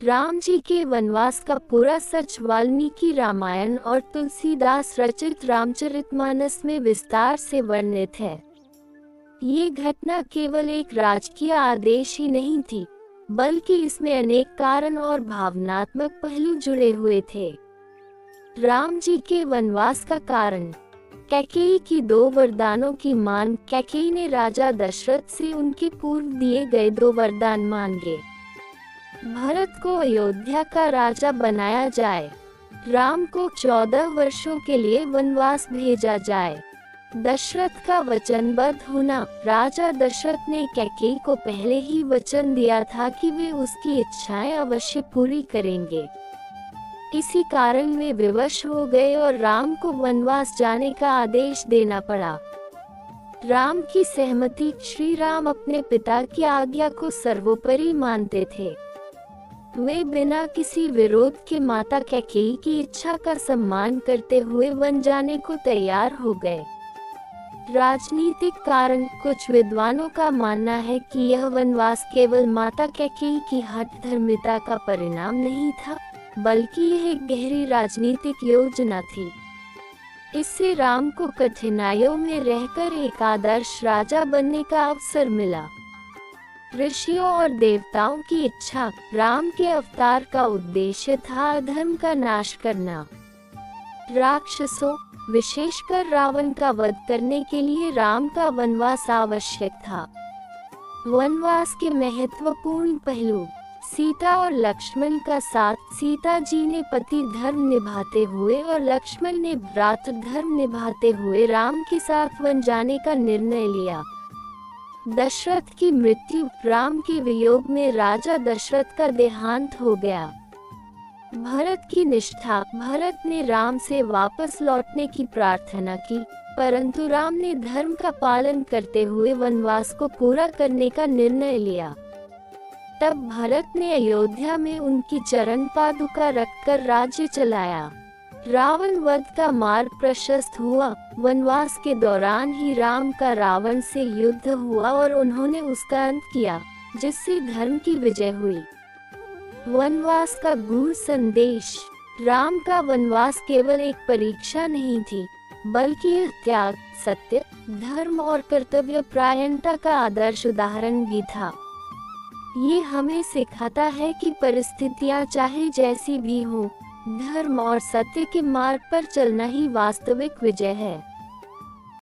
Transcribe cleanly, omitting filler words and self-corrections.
राम जी के वनवास का पूरा सच वाल्मीकि रामायण और तुलसीदास रचित रामचरितमानस में विस्तार से वर्णित है। ये घटना केवल एक राजकीय आदेश ही नहीं थी, बल्कि इसमें अनेक कारण और भावनात्मक पहलू जुड़े हुए थे। राम जी के वनवास का कारण। कैकेयी की 2 वरदानों की मांग। कैकेयी ने राजा दशरथ से उनके पूर्व दिए गए 2 वरदान मांगे। भरत को अयोध्या का राजा बनाया जाए, राम को 14 वर्षों के लिए वनवास भेजा जाए। दशरथ का वचनबद्ध होना। राजा दशरथ ने कैकेयी को पहले ही वचन दिया था कि वे उसकी इच्छाएं अवश्य पूरी करेंगे। इसी कारण वे विवश हो गए और राम को वनवास जाने का आदेश देना पड़ा। राम की सहमति। श्री राम अपने पिता की आज्ञा को सर्वोपरि मानते थे। वे बिना किसी विरोध के माता कैकेयी की इच्छा का सम्मान करते हुए वन जाने को तैयार हो गए। राजनीतिक कारण। कुछ विद्वानों का मानना है कि यह वनवास केवल माता कैकेयी की हठधर्मिता का परिणाम नहीं था, बल्कि यह एक गहरी राजनीतिक योजना थी। इससे राम को कठिनाइयों में रहकर एक आदर्श राजा बनने का अवसर मिला। ऋषियों और देवताओं की इच्छा। राम के अवतार का उद्देश्य था अधर्म का नाश करना। राक्षसों, विशेषकर रावण का वध करने के लिए राम का वनवास आवश्यक था। वनवास के महत्वपूर्ण पहलू। सीता और लक्ष्मण का साथ। सीता जी ने पति धर्म निभाते हुए और लक्ष्मण ने भ्रातृ धर्म निभाते हुए राम के साथ वन जाने का निर्णय लिया। दशरथ की मृत्यु। राम के वियोग में राजा दशरथ का देहांत हो गया। भरत की निष्ठा। भरत ने राम से वापस लौटने की प्रार्थना की, परंतु राम ने धर्म का पालन करते हुए वनवास को पूरा करने का निर्णय लिया। तब भरत ने अयोध्या में उनकी चरण पादुका रखकर राज्य चलाया। रावण वध का मार्ग प्रशस्त हुआ। वनवास के दौरान ही राम का रावण से युद्ध हुआ और उन्होंने उसका अंत किया, जिससे धर्म की विजय हुई। वनवास का गूढ़ संदेश। राम का वनवास केवल एक परीक्षा नहीं थी, बल्कि यह त्याग, सत्य, धर्म और कर्तव्य परायणता का आदर्श उदाहरण भी था। ये हमें सिखाता है कि परिस्थितियां चाहे जैसी भी हों, धर्म और सत्य के मार्ग पर चलना ही वास्तविक विजय है।